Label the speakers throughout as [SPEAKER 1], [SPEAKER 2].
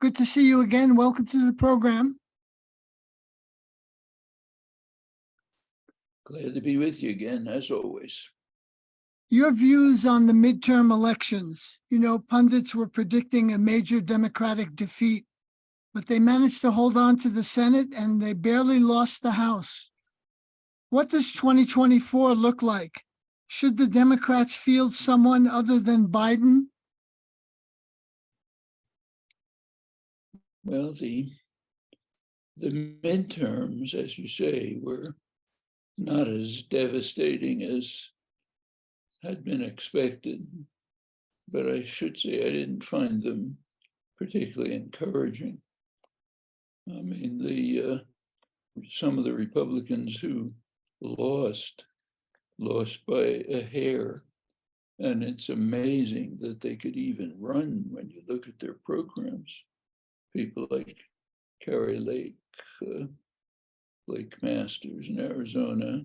[SPEAKER 1] Good to see you again. Welcome to the program.
[SPEAKER 2] Glad to be with you again, as always.
[SPEAKER 1] Your views on the midterm elections. You know, pundits were predicting a major Democratic defeat, but they managed to hold on to the Senate and they barely lost the House. What does 2024 look like? Should the Democrats field someone other than Biden?
[SPEAKER 2] Well, the midterms, as you say, were not as devastating as had been expected, but I should say I didn't find them particularly encouraging. I mean, some of the Republicans who lost by a hair, and it's amazing that they could even run when you look at their programs. People like Carrie Lake, Blake Masters in Arizona,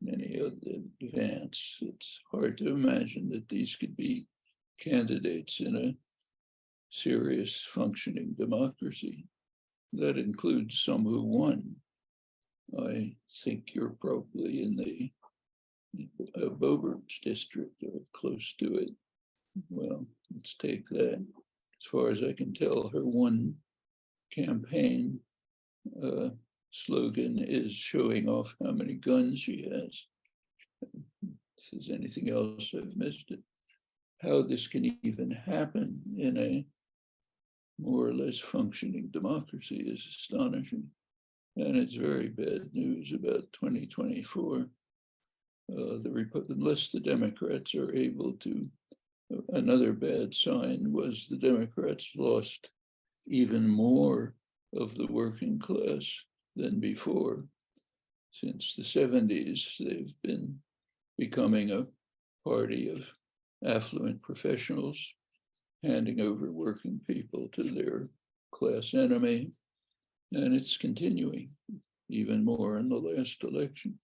[SPEAKER 2] many of the Vance. It's hard to imagine that these could be candidates in a serious functioning democracy. That includes some who won. I think you're probably in the Bobert's district or close to it. Well, let's take that. As far as I can tell, her one campaign slogan is showing off how many guns she has. If there's anything else, I've missed it. How this can even happen in a more or less functioning democracy is astonishing. And it's very bad news about 2024. Unless the Democrats are able to, another bad sign was the Democrats lost even more of the working class than before. Since the 70s, they've been becoming a party of affluent professionals, handing over working people to their class enemy. And it's continuing even more in the last election,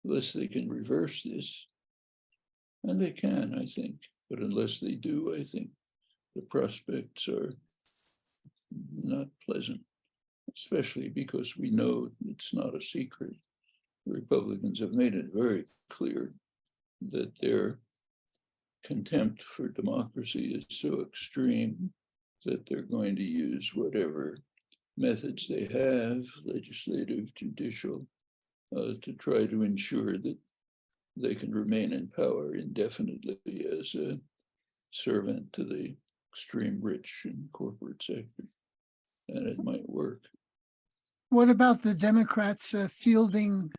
[SPEAKER 2] unless they can reverse this. And they can, I think, but unless they do, I think the prospects are not pleasant, especially because we know it's not a secret. The Republicans have made it very clear that their contempt for democracy is so extreme that they're going to use whatever methods they have, legislative, judicial, to try to ensure that they can remain in power indefinitely as a servant to the extreme rich and corporate sector. And it might work.
[SPEAKER 1] What about the Democrats fielding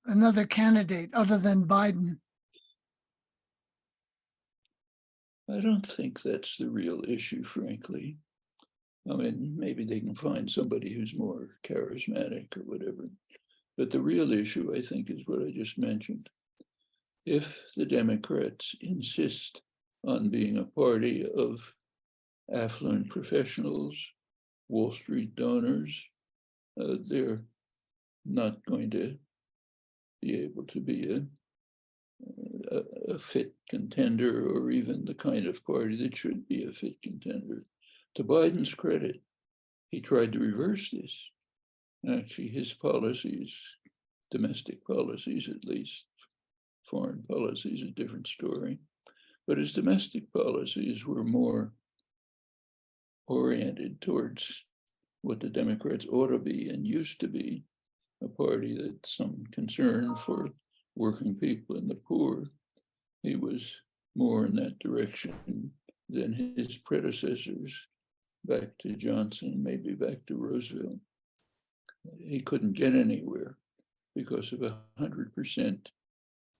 [SPEAKER 1] another candidate other than Biden?
[SPEAKER 2] I don't think that's the real issue, frankly. I mean, maybe they can find somebody who's more charismatic or whatever. But the real issue, I think, is what I just mentioned. If the Democrats insist on being a party of affluent professionals, Wall Street donors, they're not going to be able to be a fit contender, or even the kind of party that should be a fit contender. To Biden's credit, he tried to reverse this. Actually, his policies, domestic policies at least, foreign policies, a different story, but his domestic policies were more oriented towards what the Democrats ought to be and used to be, a party that's some concern for working people and the poor. He was more in that direction than his predecessors, back to Johnson, maybe back to Roosevelt. He couldn't get anywhere because of 100%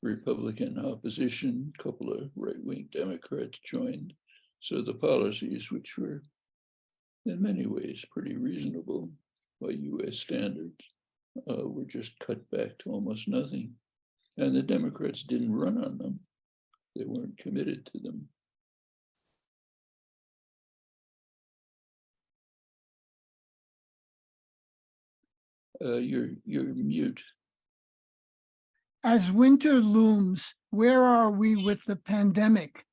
[SPEAKER 2] Republican opposition. A couple of right-wing Democrats joined. So the policies, which were in many ways pretty reasonable by US standards, were just cut back to almost nothing. And the Democrats didn't run on them. They weren't committed to them. You're mute.
[SPEAKER 1] As winter looms, where are we with the pandemic?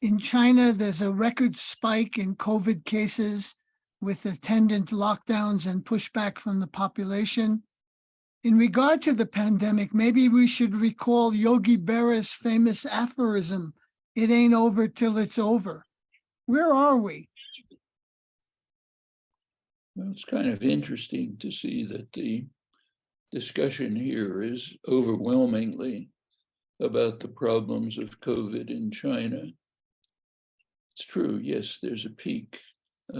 [SPEAKER 1] In China, there's a record spike in COVID cases with attendant lockdowns and pushback from the population. In regard to the pandemic, maybe we should recall Yogi Berra's famous aphorism, "It ain't over till it's over." Where are we?
[SPEAKER 2] Well, it's kind of interesting to see that the discussion here is overwhelmingly about the problems of COVID in China. It's true, yes, there's a peak.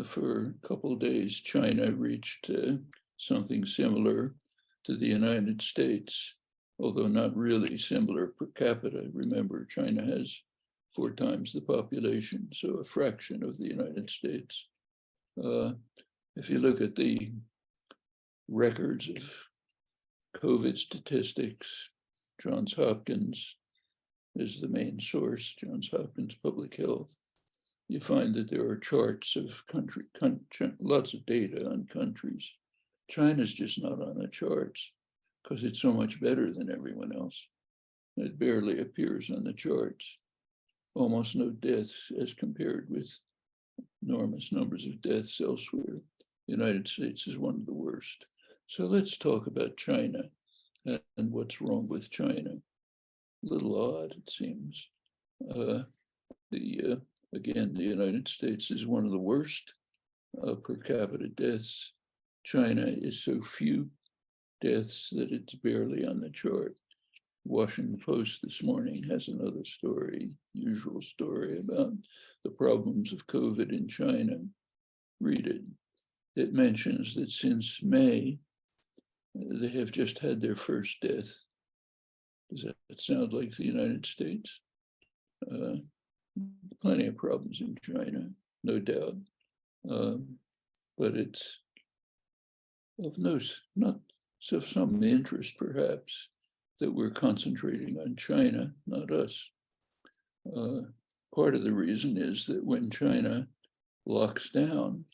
[SPEAKER 2] For a couple of days, China reached something similar to the United States, although not really similar per capita. Remember, China has 4 times the population, so a fraction of the United States. If you look at the records of COVID statistics, Johns Hopkins is the main source, Johns Hopkins Public Health. You find that there are charts of lots of data on countries. China's just not on the charts because it's so much better than everyone else. It barely appears on the charts. Almost no deaths as compared with enormous numbers of deaths elsewhere. The United States is one of the worst. So let's talk about China and what's wrong with China. A little odd, it seems. Again, the United States is one of the worst per capita deaths. China is so few deaths that it's barely on the chart. Washington Post this morning has another story, usual story about the problems of COVID in China. Read it. It mentions that since May, they have just had their first death. Does that sound like the United States? Plenty of problems in China, no doubt. But it's of not of some interest, perhaps, that we're concentrating on China, not us. Part of the reason is that when China locks down,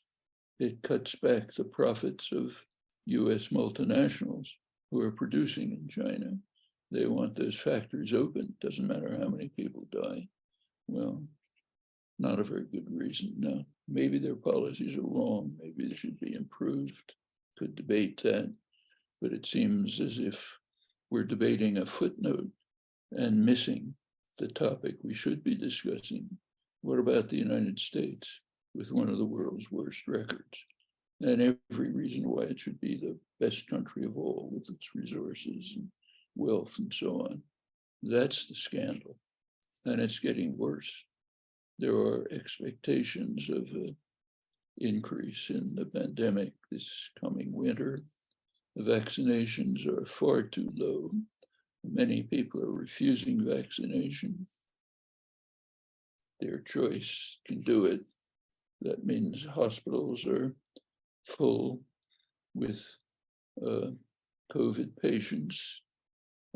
[SPEAKER 2] it cuts back the profits of US multinationals who are producing in China. They want those factories open, doesn't matter how many people die. Well, not a very good reason. No, maybe their policies are wrong. Maybe they should be improved. Could debate that. But it seems as if we're debating a footnote and missing the topic we should be discussing. What about the United States with one of the world's worst records? And every reason why it should be the best country of all with its resources and wealth and so on. That's the scandal. And it's getting worse. There are expectations of an increase in the pandemic this coming winter. The vaccinations are far too low. Many people are refusing vaccination. Their choice can do it. That means hospitals are full with COVID patients,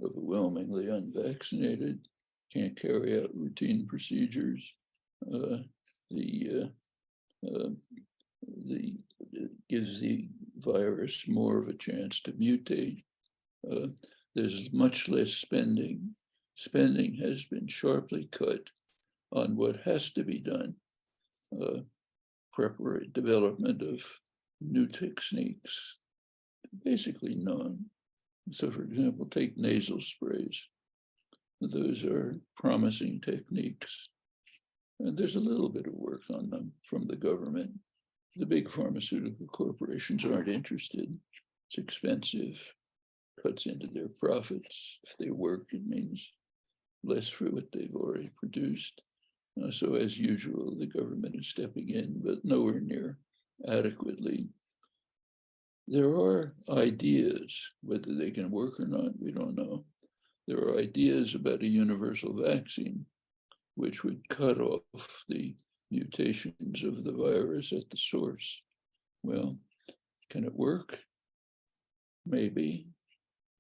[SPEAKER 2] overwhelmingly unvaccinated, can't carry out routine procedures. Gives the virus more of a chance to mutate. There's much less spending. Spending has been sharply cut on what has to be done. Development of new techniques, basically none. So for example, take nasal sprays. Those are promising techniques. And there's a little bit of work on them from the government. The big pharmaceutical corporations aren't interested. It's expensive, cuts into their profits. If they work, it means less for what they've already produced. So as usual, the government is stepping in, but nowhere near adequately. There are ideas, whether they can work or not, we don't know. There are ideas about a universal vaccine, which would cut off the mutations of the virus at the source. Well, can it work? Maybe.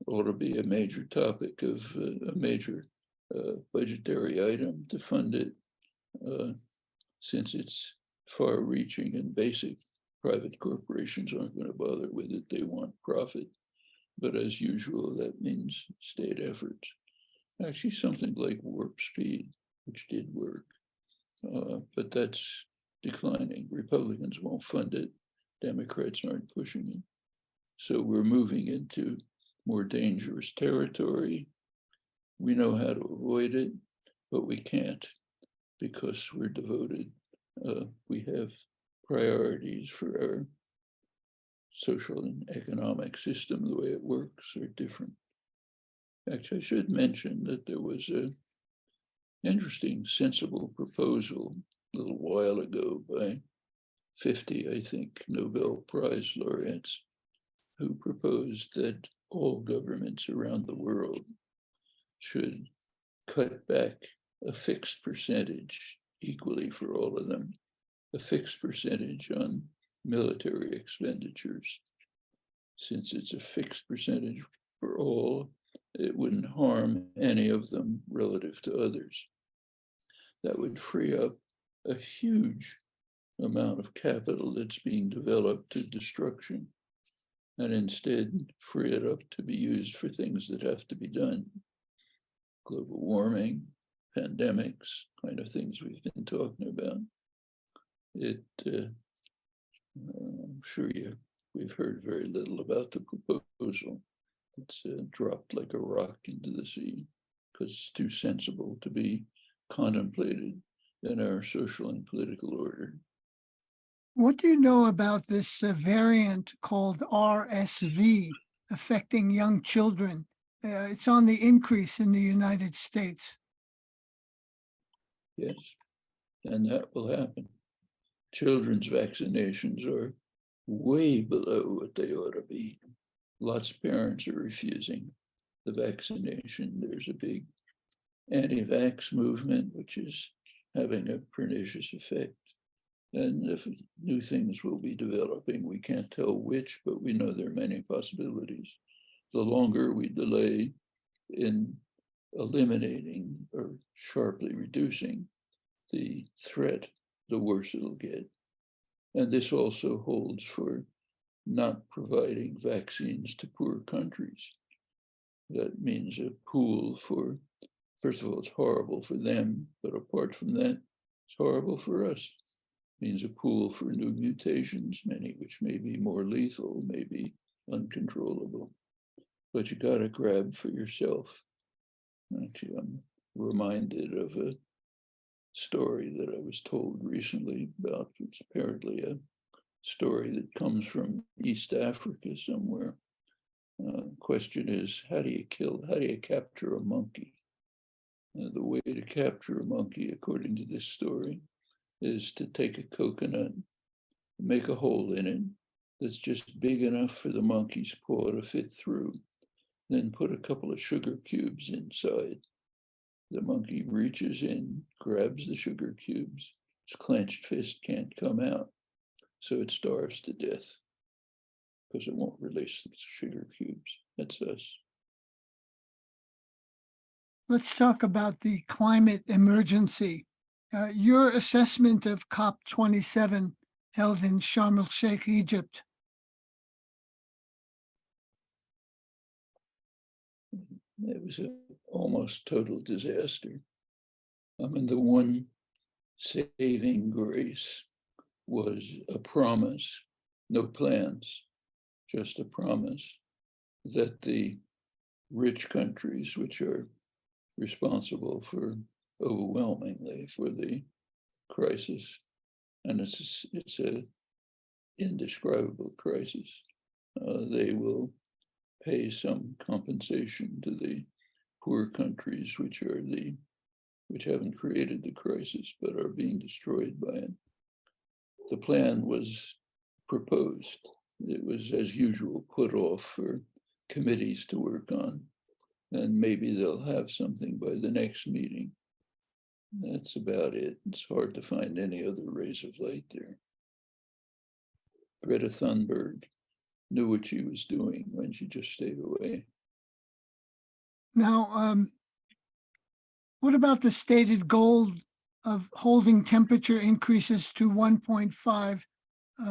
[SPEAKER 2] Ought to be a major topic of a major budgetary item to fund it, since it's far-reaching and basic. Private corporations aren't going to bother with it. They want profit. But as usual, that means state efforts. Actually, something like warp speed, which did work. but that's declining. Republicans won't fund it. Democrats aren't pushing it. So we're moving into more dangerous territory. We know how to avoid it, but we can't because we're devoted. We have priorities for our social and economic system. The way it works are different. Actually, I should mention that there was an interesting, sensible proposal a little while ago by 50, I think, Nobel Prize laureates who proposed that all governments around the world should cut back a fixed percentage equally for all of them, a fixed percentage on military expenditures. Since it's a fixed percentage for all, it wouldn't harm any of them relative to others. That would free up a huge amount of capital that's being developed to destruction, and instead free it up to be used for things that have to be done. Global warming, pandemics, kind of things we've been talking about. I'm sure we've heard very little about the proposal. It's dropped like a rock into the sea because it's too sensible to be contemplated in our social and political order.
[SPEAKER 1] What do you know about this variant called RSV affecting young children? It's on the increase in the United States.
[SPEAKER 2] Yes, and that will happen. Children's vaccinations are way below what they ought to be. Lots of parents are refusing the vaccination. There's a big anti-vax movement, which is having a pernicious effect. And if new things will be developing, we can't tell which, but we know there are many possibilities. The longer we delay in eliminating or sharply reducing the threat, the worse it'll get. And this also holds for not providing vaccines to poor countries. That means a pool for, first of all, it's horrible for them, but apart from that, it's horrible for us. It means a pool for new mutations, many which may be more lethal, may be uncontrollable. But you gotta grab for yourself. Actually, I'm reminded of a story that I was told recently about, it's apparently a story that comes from East Africa somewhere. Question is, how do you capture a monkey? The way to capture a monkey, according to this story, is to take a coconut, make a hole in it that's just big enough for the monkey's paw to fit through, then put a couple of sugar cubes inside. The monkey reaches in, grabs the sugar cubes, its clenched fist can't come out, so it starves to death because it won't release the sugar cubes. That's us.
[SPEAKER 1] Let's talk about the climate emergency. Your assessment of COP27 held in Sharm el-Sheikh, Egypt.
[SPEAKER 2] It was an almost total disaster. I mean, the one saving grace was a promise, no plans, just a promise that the rich countries, which are responsible for overwhelmingly for the crisis, and it's a indescribable crisis, they will pay some compensation to the poor countries which haven't created the crisis but are being destroyed by it. The plan was proposed. It was, as usual, put off for committees to work on, and maybe they'll have something by the next meeting. That's about it. It's hard to find any other rays of light there. Greta Thunberg knew what she was doing when she just stayed away.
[SPEAKER 1] Now, what about the stated goal of holding temperature increases to 1.5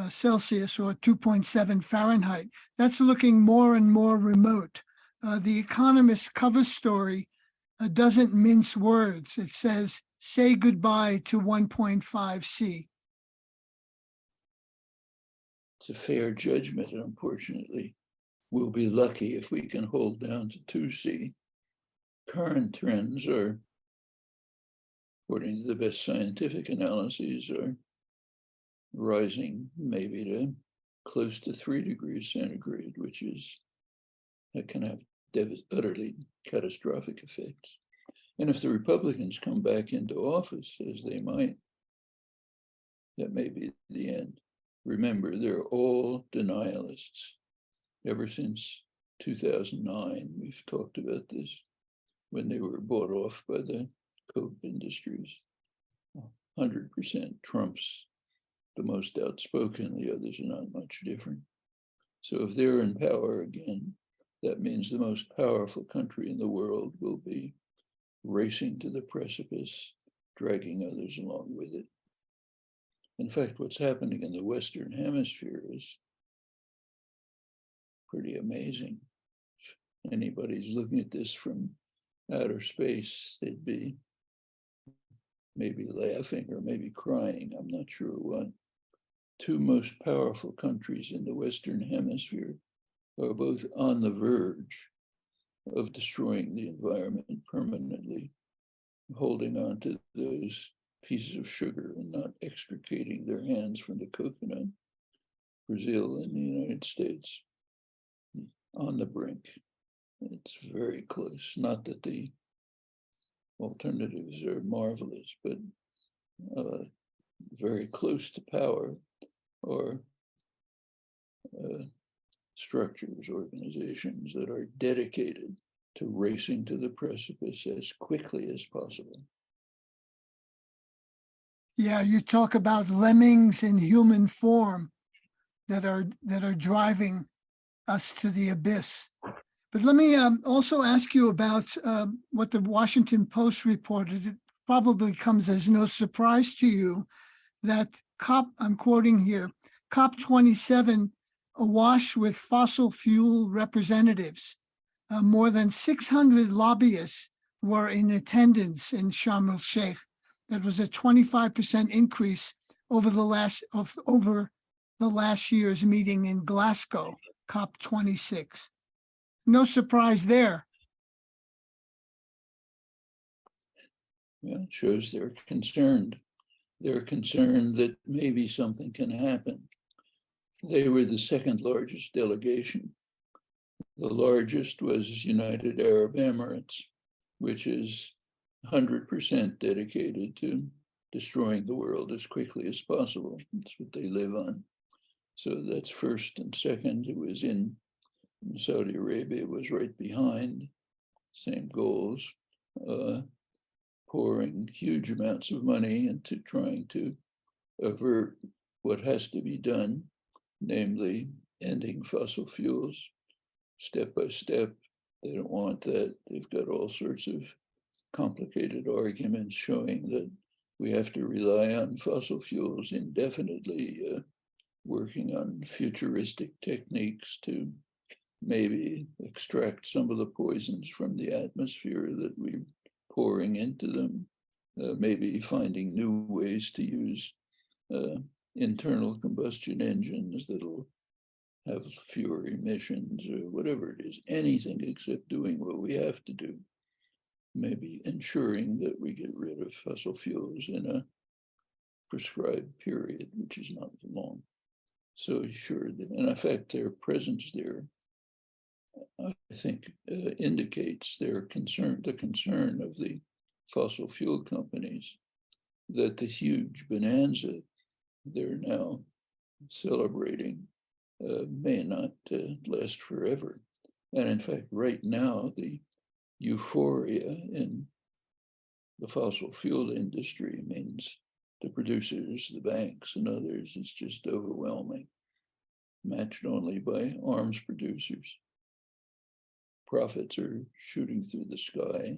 [SPEAKER 1] Celsius or 2.7 Fahrenheit? That's looking more and more remote. The Economist cover story doesn't mince words. It says say goodbye to 1.5C?
[SPEAKER 2] It's a fair judgment, unfortunately. We'll be lucky if we can hold down to 2C. Current trends are, according to the best scientific analyses, are rising maybe to close to 3 degrees centigrade, which is, that can have utterly catastrophic effects. And if the Republicans come back into office, as they might, that may be the end. Remember, they're all denialists. Ever since 2009, we've talked about this, when they were bought off by the Coke industries. 100% Trump's the most outspoken, the others are not much different. So if they're in power again, that means the most powerful country in the world will be racing to the precipice, dragging others along with it. In fact, what's happening in the Western Hemisphere is pretty amazing. If anybody's looking at this from outer space, they'd be maybe laughing or maybe crying, I'm not sure what. 2 most powerful countries in the Western Hemisphere are both on the verge of destroying the environment permanently, holding on to those pieces of sugar and not extricating their hands from the coconut. Brazil and the United States, on the brink. It's very close. Not that the alternatives are marvelous, but very close to power, or structures, organizations that are dedicated to racing to the precipice as quickly as possible.
[SPEAKER 1] Yeah, you talk about lemmings in human form that are driving us to the abyss. But let me also ask you about what the Washington Post reported. It probably comes as no surprise to you that I'm quoting here, COP27 awash with fossil fuel representatives. More than 600 lobbyists were in attendance in Sharm el-Sheikh. That was a 25% increase over the last year's meeting in Glasgow, COP26. No surprise there.
[SPEAKER 2] Well, it shows they're concerned. They're concerned that maybe something can happen. They were the second largest delegation. The largest was United Arab Emirates, which is 100% dedicated to destroying the world as quickly as possible. That's what they live on. So that's first, and second, it was in Saudi Arabia, was right behind, same goals, pouring huge amounts of money into trying to avert what has to be done, namely ending fossil fuels step by step. They don't want that. They've got all sorts of complicated arguments showing that we have to rely on fossil fuels indefinitely, working on futuristic techniques to maybe extract some of the poisons from the atmosphere that we're pouring into them, maybe finding new ways to use internal combustion engines that'll have fewer emissions, or whatever it is, anything except doing what we have to do. Maybe ensuring that we get rid of fossil fuels in a prescribed period, which is not long. So sure, and in fact, their presence there, I think, indicates their concern, the concern of the fossil fuel companies, that the huge bonanza they're now celebrating may not last forever. And in fact, right now, the euphoria in the fossil fuel industry means the producers, the banks, and others is just overwhelming, matched only by arms producers. Profits are shooting through the sky.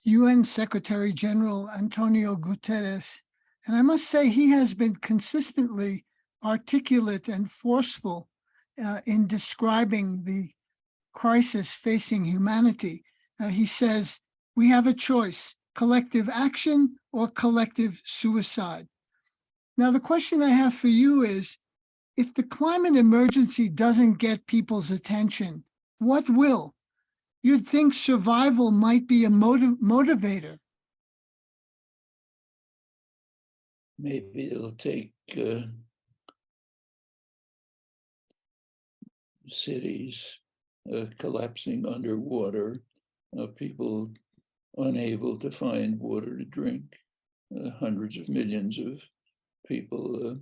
[SPEAKER 1] UN Secretary General Antonio Guterres, and I must say he has been consistently articulate and forceful in describing the crisis facing humanity. He says, we have a choice collective action, or collective suicide. Now, the question I have for you is, if the climate emergency doesn't get people's attention, what will? You'd think survival might be a motivator.
[SPEAKER 2] Maybe it'll take cities collapsing underwater, people unable to find water to drink, hundreds of millions of people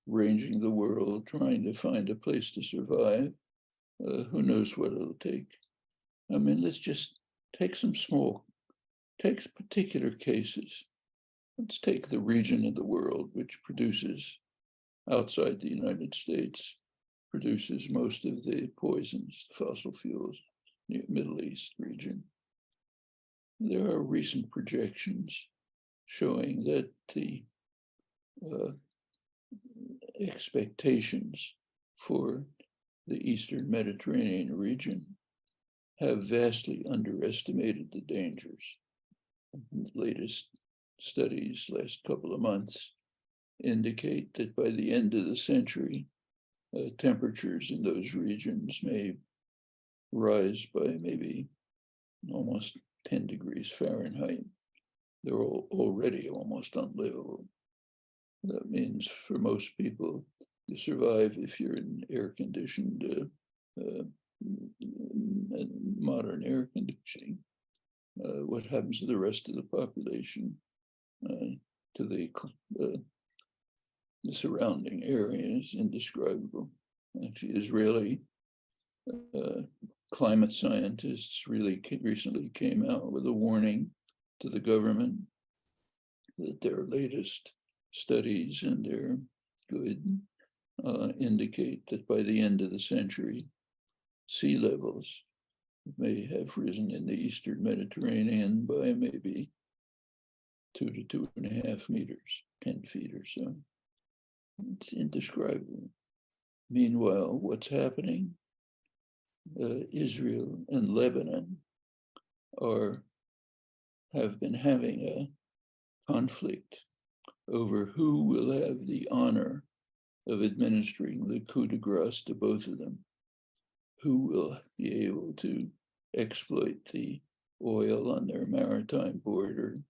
[SPEAKER 2] ranging the world trying to find a place to survive. Who knows what it'll take? I mean, let's just take take particular cases. Let's take the region of the world which produces, outside the United States, produces most of the poisons, the fossil fuels, the Middle East region. There are recent projections showing that the expectations for the Eastern Mediterranean region have vastly underestimated the dangers. The latest studies, last couple of months, indicate that by the end of the century, temperatures in those regions may rise by maybe almost 10 degrees Fahrenheit. They're already almost unlivable. That means for most people, you survive if you're in air-conditioned, modern air conditioning. What happens to the rest of the population, to the surrounding area is indescribable. Actually, Israeli climate scientists recently came out with a warning to the government that their latest studies, and they're good, indicate that by the end of the century, sea levels may have risen in the Eastern Mediterranean by maybe 2 to 2.5 meters, 10 feet or so. It's indescribable. Meanwhile, what's happening? Israel and Lebanon have been having a conflict over who will have the honor of administering the coup de grace to both of them. Who will be able to exploit the oil on their maritime border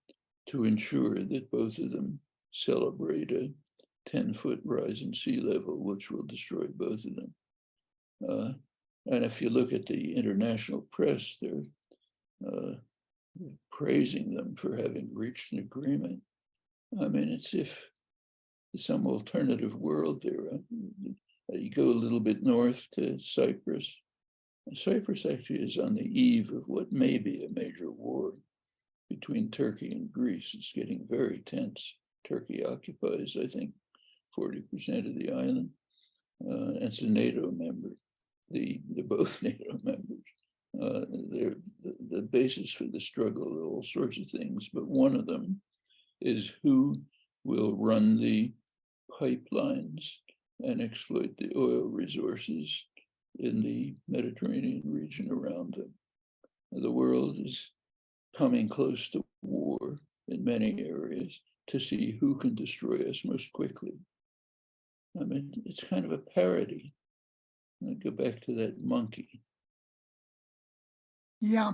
[SPEAKER 2] to ensure that both of them celebrate a 10-foot rise in sea level, which will destroy both of them. And if you look at the international press, they're praising them for having reached an agreement. I mean, it's if some alternative world there. You go a little bit north to Cyprus. Cyprus actually is on the eve of what may be a major war between Turkey and Greece. It's getting very tense. Turkey occupies, I think, 40% of the island. And it's a NATO member. They're both NATO members. They're the basis for the struggle, all sorts of things, but one of them is who will run the pipelines and exploit the oil resources in the Mediterranean region around them. The world is coming close to war in many areas to see who can destroy us most quickly. I mean, it's kind of a parody. I go back to that monkey.
[SPEAKER 1] Yeah.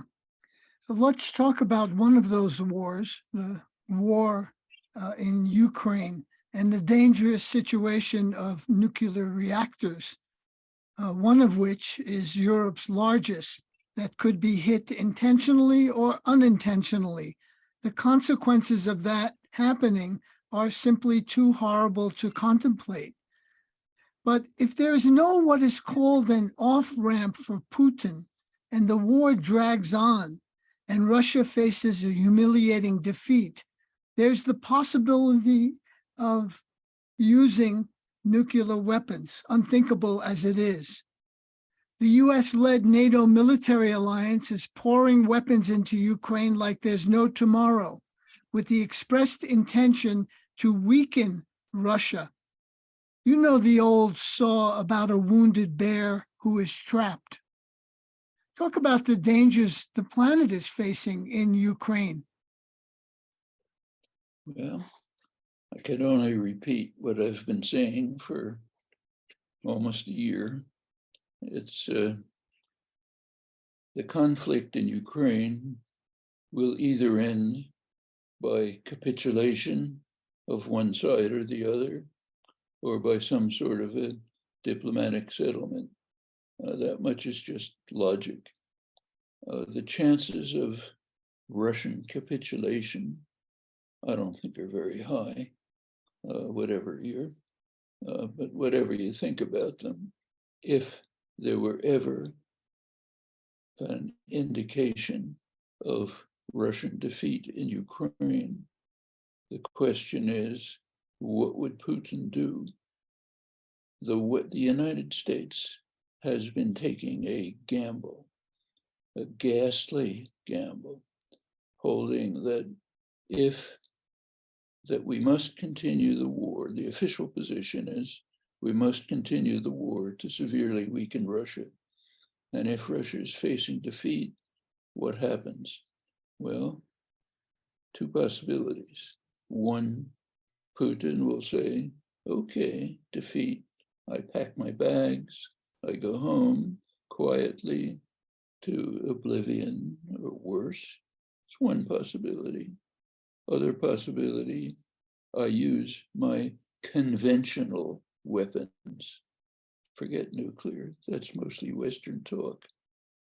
[SPEAKER 1] Let's talk about one of those wars, the war in Ukraine, and the dangerous situation of nuclear reactors, one of which is Europe's largest, that could be hit intentionally or unintentionally. The consequences of that happening are simply too horrible to contemplate. But if there is no what is called an off-ramp for Putin, and the war drags on, and Russia faces a humiliating defeat, there's the possibility of using nuclear weapons, unthinkable as it is. The US-led NATO military alliance is pouring weapons into Ukraine like there's no tomorrow, with the expressed intention to weaken Russia. You know the old saw about a wounded bear who is trapped. Talk about the dangers the planet is facing in Ukraine.
[SPEAKER 2] Well, I can only repeat what I've been saying for almost a year. It's the conflict in Ukraine will either end by capitulation of one side or the other, or by some sort of a diplomatic settlement. That much is just logic. The chances of Russian capitulation, I don't think are very high, whatever year. But whatever you think about them, if there were ever an indication of Russian defeat in Ukraine, the question is, what would Putin do? The United States has been taking a gamble, a ghastly gamble, holding that we must continue the war. The official position is we must continue the war to severely weaken Russia. And if Russia is facing defeat, what happens? Well, two possibilities. One, Putin will say, okay, defeat. I pack my bags, I go home quietly to oblivion or worse. It's one possibility. Other possibility, I use my conventional weapons. Forget nuclear, that's mostly Western talk.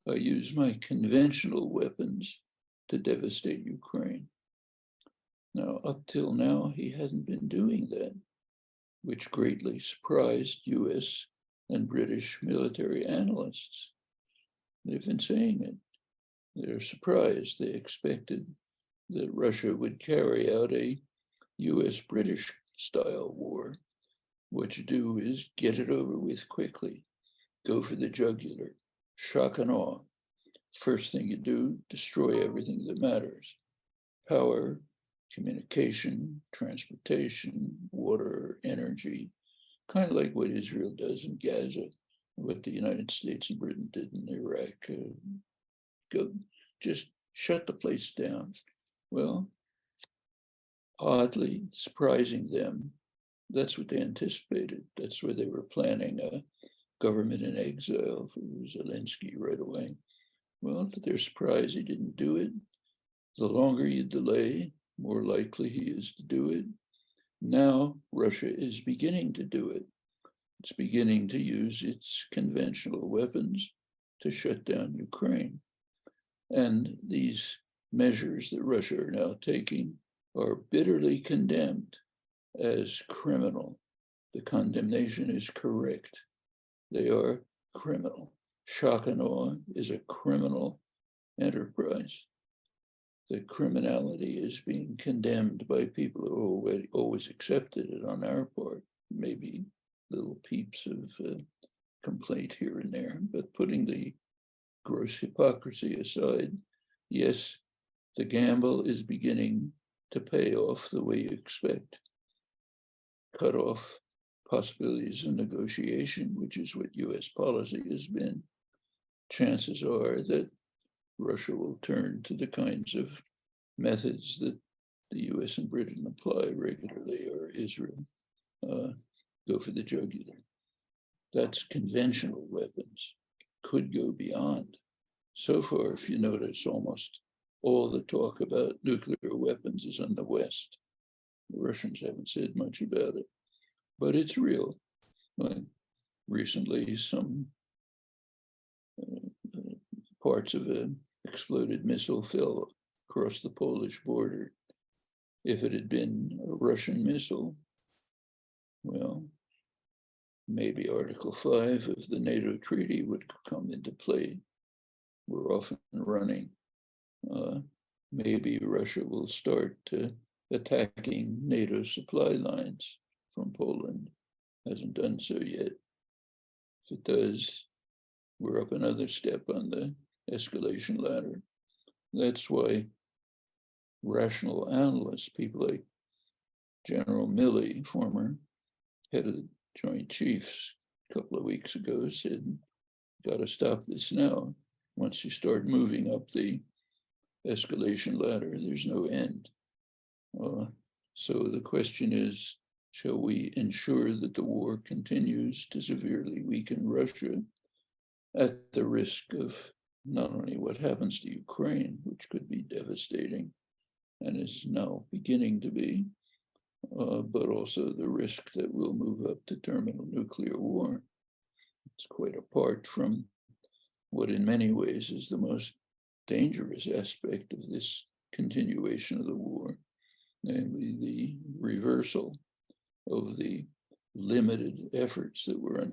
[SPEAKER 2] I use my conventional weapons to devastate Ukraine. Now, up till now, he hasn't been doing that, which greatly surprised US and British military analysts. They've been saying it. They're surprised. They expected that Russia would carry out a US-British style war. What you do is get it over with quickly, go for the jugular, shock and awe. First thing you do, destroy everything that matters. Power, communication, transportation, water, energy, kind of like what Israel does in Gaza, what the United States and Britain did in Iraq. Go, just shut the place down. Well, oddly, surprising them, that's what they anticipated. That's where they were planning a government in exile for Zelensky right away. Well, to their surprise, he didn't do it. The longer you delay, more likely he is to do it. Now, Russia is beginning to do it. It's beginning to use its conventional weapons to shut down Ukraine. And these measures that Russia are now taking are bitterly condemned as criminal. The condemnation is correct. They are criminal. Shock and awe is a criminal enterprise. The criminality is being condemned by people who always accepted it on our part. Maybe little peeps of complaint here and there, but putting the gross hypocrisy aside, yes, the gamble is beginning to pay off the way you expect. Cut off possibilities of negotiation, which is what US policy has been. Chances are that Russia will turn to the kinds of methods that the US and Britain apply regularly, or Israel, go for the jugular. That's conventional weapons, could go beyond. So far, if you notice, almost all the talk about nuclear weapons is on the West. The Russians haven't said much about it, but it's real. Recently, some parts of an exploded missile fell across the Polish border. If it had been a Russian missile, well, maybe Article 5 of the NATO treaty would come into play. We're off and running. Maybe Russia will start attacking NATO supply lines from Poland. Hasn't done so yet. If it does, we're up another step on the escalation ladder. That's why rational analysts, people like General Milley, former head of the Joint Chiefs, a couple of weeks ago said, got to stop this now. Once you start moving up the escalation ladder, there's no end. So the question is, shall we ensure that the war continues to severely weaken Russia at the risk of not only what happens to Ukraine, which could be devastating and is now beginning to be, but also the risk that we'll move up to terminal nuclear war. It's quite apart from what in many ways is the most dangerous aspect of this continuation of the war, namely the reversal of the limited efforts that were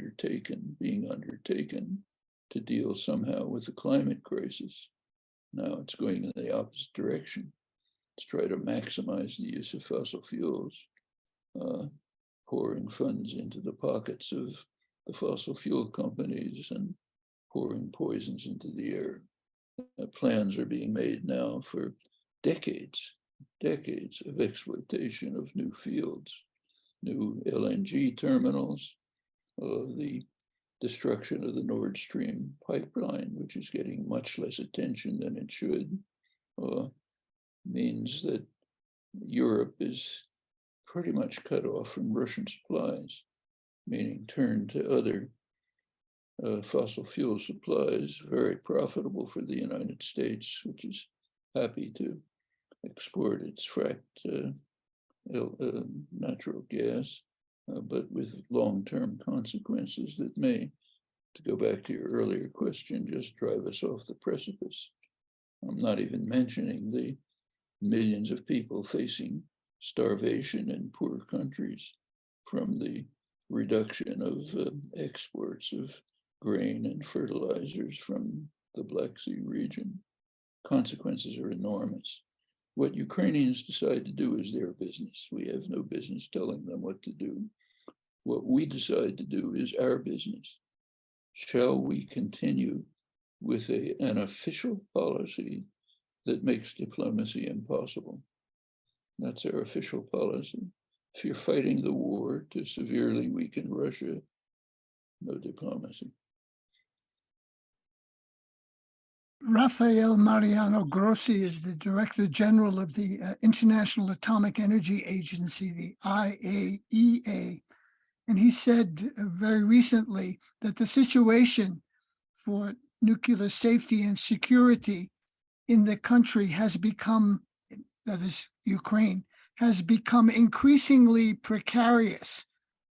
[SPEAKER 2] being undertaken to deal somehow with the climate crisis. Now it's going in the opposite direction. Let's try to maximize the use of fossil fuels, pouring funds into the pockets of the fossil fuel companies and pouring poisons into the air. Plans are being made now for decades of exploitation of new fields, new LNG terminals, the destruction of the Nord Stream pipeline, which is getting much less attention than it should, means that Europe is pretty much cut off from Russian supplies, meaning turned to other fossil fuel supplies, very profitable for the United States, which is happy to export its fracked natural gas, but with long-term consequences that may, to go back to your earlier question, just drive us off the precipice. I'm not even mentioning the millions of people facing starvation in poor countries from the reduction of exports of grain and fertilizers from the Black Sea region. Consequences are enormous. What Ukrainians decide to do is their business. We have no business telling them what to do. What we decide to do is our business. Shall we continue with an official policy that makes diplomacy impossible? That's our official policy. If you're fighting the war to severely weaken Russia, no diplomacy.
[SPEAKER 1] Rafael Mariano Grossi is the Director General of the International Atomic Energy Agency, the IAEA. And he said very recently that the situation for nuclear safety and security in the country has become, that is Ukraine, has become increasingly precarious,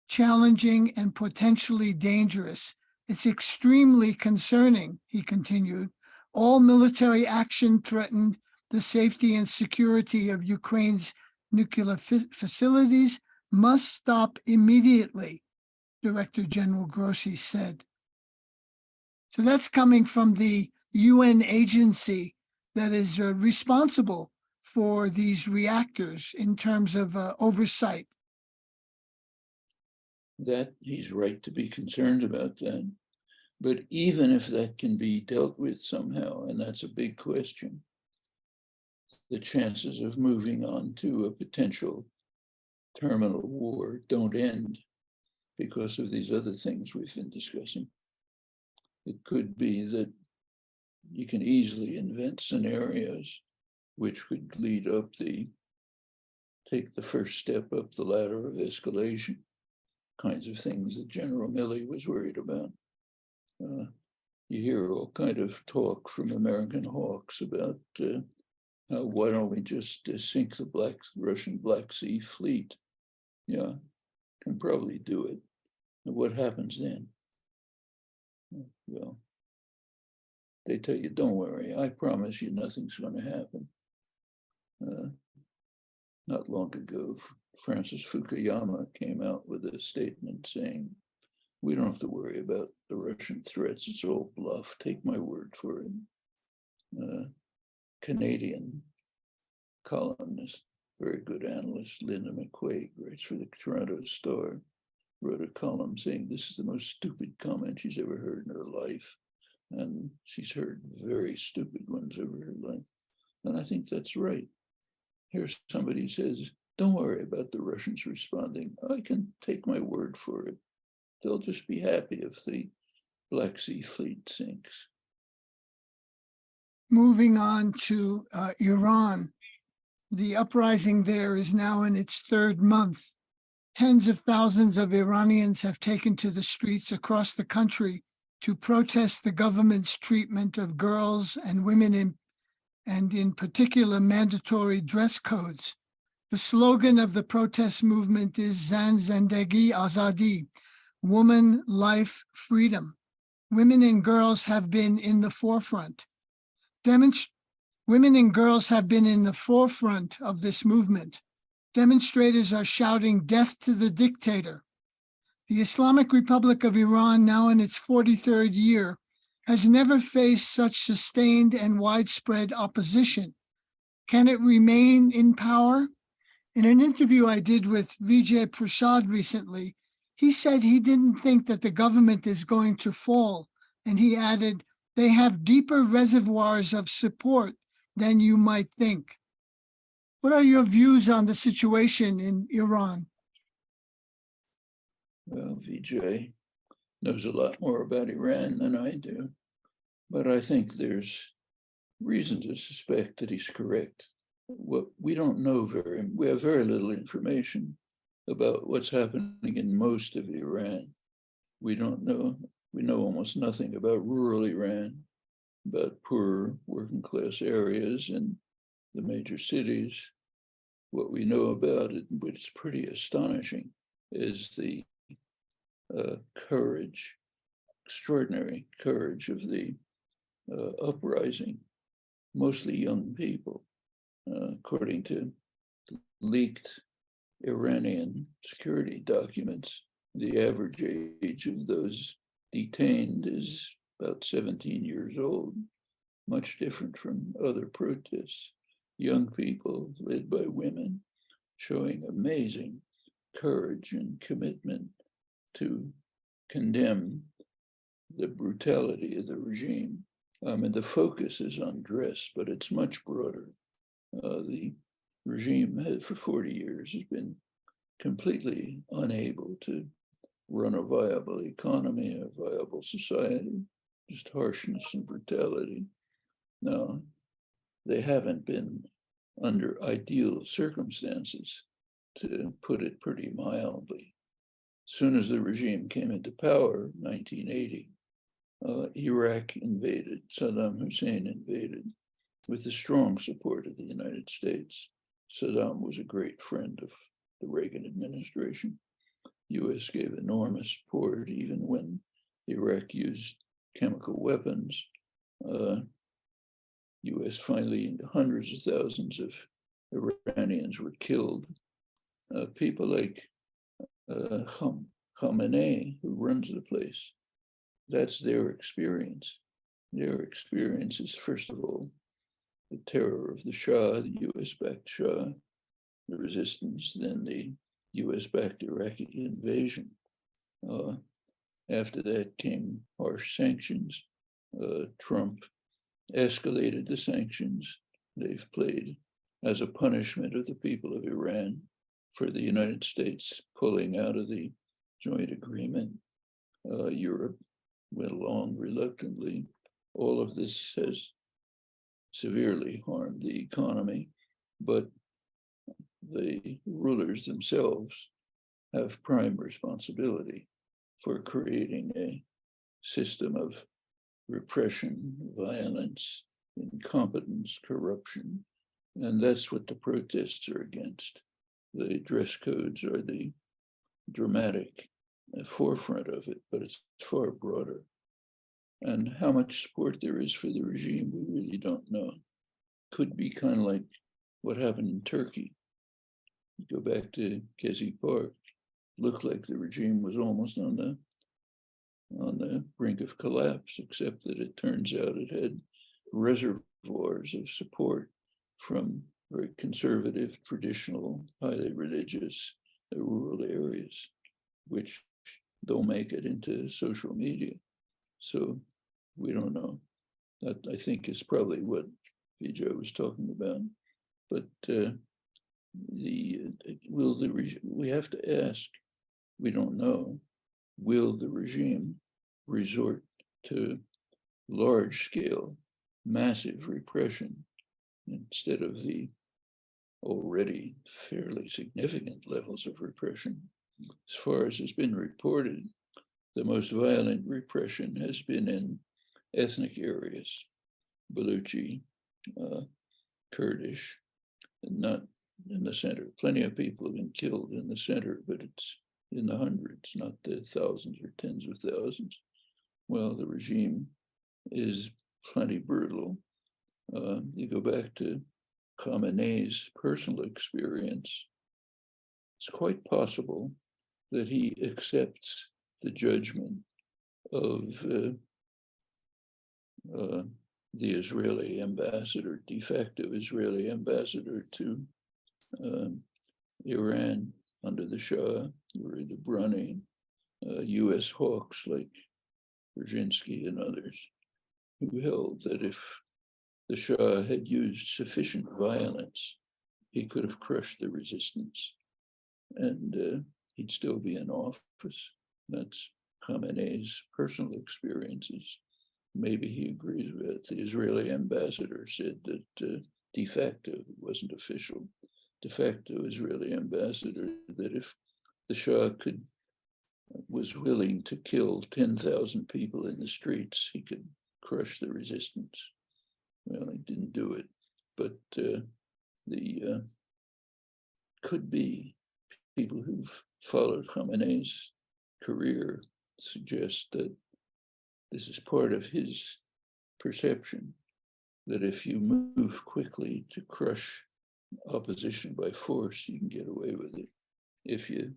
[SPEAKER 1] challenging, and potentially dangerous. It's extremely concerning, he continued. All military action threatened the safety and security of Ukraine's nuclear facilities must stop immediately, Director General Grossi said. So that's coming from the UN agency that is responsible for these reactors in terms of oversight.
[SPEAKER 2] That he's right to be concerned about that. But even if that can be dealt with somehow, and that's a big question, the chances of moving on to a potential terminal war don't end because of these other things we've been discussing. It could be that you can easily invent scenarios which could lead up take the first step up the ladder of escalation, kinds of things that General Milley was worried about. You hear all kind of talk from American hawks about why don't we just sink the Russian Black Sea fleet? Yeah, can probably do it. And what happens then? Well, they tell you, don't worry, I promise you nothing's going to happen. Not long ago, Francis Fukuyama came out with a statement saying, we don't have to worry about the Russian threats. It's all bluff. Take my word for it. Canadian columnist, very good analyst, Linda McQuaig, writes for the Toronto Star, wrote a column saying this is the most stupid comment she's ever heard in her life. And she's heard very stupid ones over her life. And I think that's right. Here's somebody who says, don't worry about the Russians responding. I can take my word for it. They'll just be happy if the Black Sea fleet sinks.
[SPEAKER 1] Moving on to Iran, The uprising there is now in its third month. Tens of thousands of Iranians have taken to the streets across the country to protest the government's treatment of girls and women and in particular mandatory dress codes. The slogan of the protest movement is Zan Zendegi Azadi, woman, life, freedom. Women and girls have been in the forefront. Women and girls have been in the forefront of this movement. Demonstrators are shouting death to the dictator. The Islamic Republic of Iran, now in its 43rd year, has never faced such sustained and widespread opposition. Can it remain in power? In an interview I did with Vijay Prashad recently, he said he didn't think that the government is going to fall, and he added, they have deeper reservoirs of support than you might think. What are your views on the situation in Iran?
[SPEAKER 2] Well, Vijay knows a lot more about Iran than I do, but I think there's reason to suspect that he's correct. What we don't know we have very little information about what's happening in most of Iran. We know almost nothing about rural Iran, but poor working class areas in the major cities. What we know about it, which is pretty astonishing, is the courage, extraordinary courage of the uprising, mostly young people. According to leaked Iranian security documents, the average age of those detained is about 17 years old, much different from other protests. Young people led by women showing amazing courage and commitment to condemn the brutality of the regime. The focus is on dress, but it's much broader. The regime for 40 years has been completely unable to run a viable economy, a viable society, just harshness and brutality. Now, they haven't been under ideal circumstances, to put it pretty mildly. As soon as the regime came into power, 1980, Iraq invaded, Saddam Hussein invaded, with the strong support of the United States. Saddam was a great friend of the Reagan administration. US gave enormous support even when Iraq used chemical weapons. US finally, hundreds of thousands of Iranians were killed. People like Khamenei, who runs the place, that's their experience. Their experience is, first of all, the terror of the Shah, the US-backed Shah, the resistance, then the US-backed Iraqi invasion. After that came harsh sanctions. Trump escalated the sanctions they've played as a punishment of the people of Iran for the United States pulling out of the joint agreement. Europe went along reluctantly. All of this has severely harmed the economy, but the rulers themselves have prime responsibility for creating a system of repression, violence, incompetence, corruption. And that's what the protests are against. The dress codes are the dramatic forefront of it, but it's far broader. And how much support there is for the regime, we really don't know. Could be kind of like what happened in Turkey. You go back to Gezi Park, looked like the regime was almost on the brink of collapse, except that it turns out it had reservoirs of support from very conservative, traditional, highly religious rural areas, which don't make it into social media. So we don't know. That, I think, is probably what Vijay was talking about. But we have to ask, we don't know, will the regime resort to large-scale, massive repression instead of the already fairly significant levels of repression. As far as has been reported, the most violent repression has been in ethnic areas, Baluchi, Kurdish, and not in the center. Plenty of people have been killed in the center, but it's in the hundreds, not the thousands or tens of thousands. Well, the regime is plenty brutal. You go back to Khamenei's personal experience, it's quite possible that he accepts the judgment of the Israeli ambassador, de facto Israeli ambassador to Iran under the Shah, or the Bruni, US hawks like Brzezinski and others, who held that if the Shah had used sufficient violence, he could have crushed the resistance and he'd still be in office. That's Khamenei's personal experiences. Maybe he agrees with it. The Israeli ambassador said that de facto, it wasn't official, de facto Israeli ambassador, that if the Shah was willing to kill 10,000 people in the streets, he could crush the resistance. Well, he didn't do it, but could be people who've followed Khamenei's career suggest that this is part of his perception, that if you move quickly to crush opposition by force, you can get away with it. If you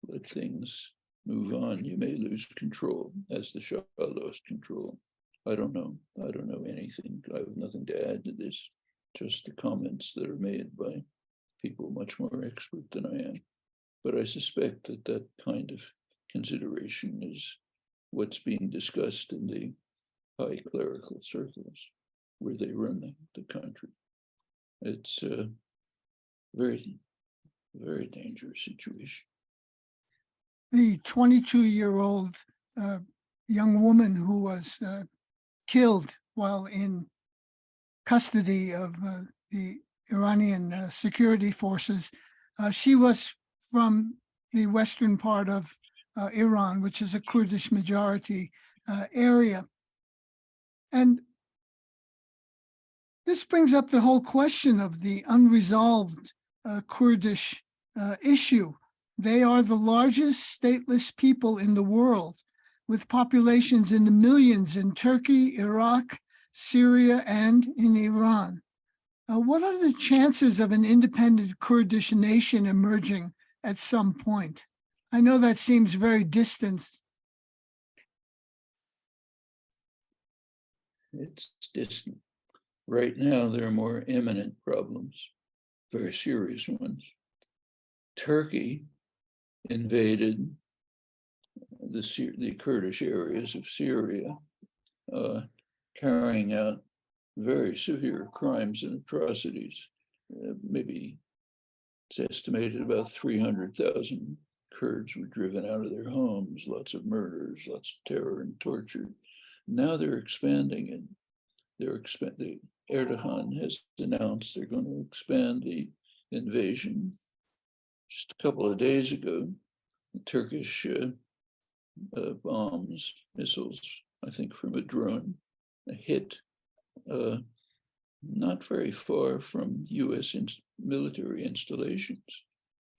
[SPEAKER 2] let things move on, you may lose control, as the Shah lost control. I don't know. I don't know anything. I have nothing to add to this, just the comments that are made by people much more expert than I am. But I suspect that that kind of consideration is what's being discussed in the high clerical circles where they run the country. It's a very, very dangerous situation.
[SPEAKER 1] The 22-year-old young woman who was killed while in custody of the Iranian security forces, she was from the western part of Iran, which is a Kurdish majority area. And this brings up the whole question of the unresolved Kurdish issue. They are the largest stateless people in the world, with populations in the millions in Turkey, Iraq, Syria, and in Iran. What are the chances of an independent Kurdish nation emerging at some point? I know that seems very distant.
[SPEAKER 2] It's distant. Right now, there are more imminent problems, very serious ones. Turkey invaded the Kurdish areas of Syria, carrying out very severe crimes and atrocities. Maybe it's estimated about 300,000 Kurds were driven out of their homes, lots of murders, lots of terror and torture. Now they're expanding it. Erdogan has announced they're going to expand the invasion. Just a couple of days ago, the Turkish bombs, missiles, I think from a drone, hit not very far from US military installations.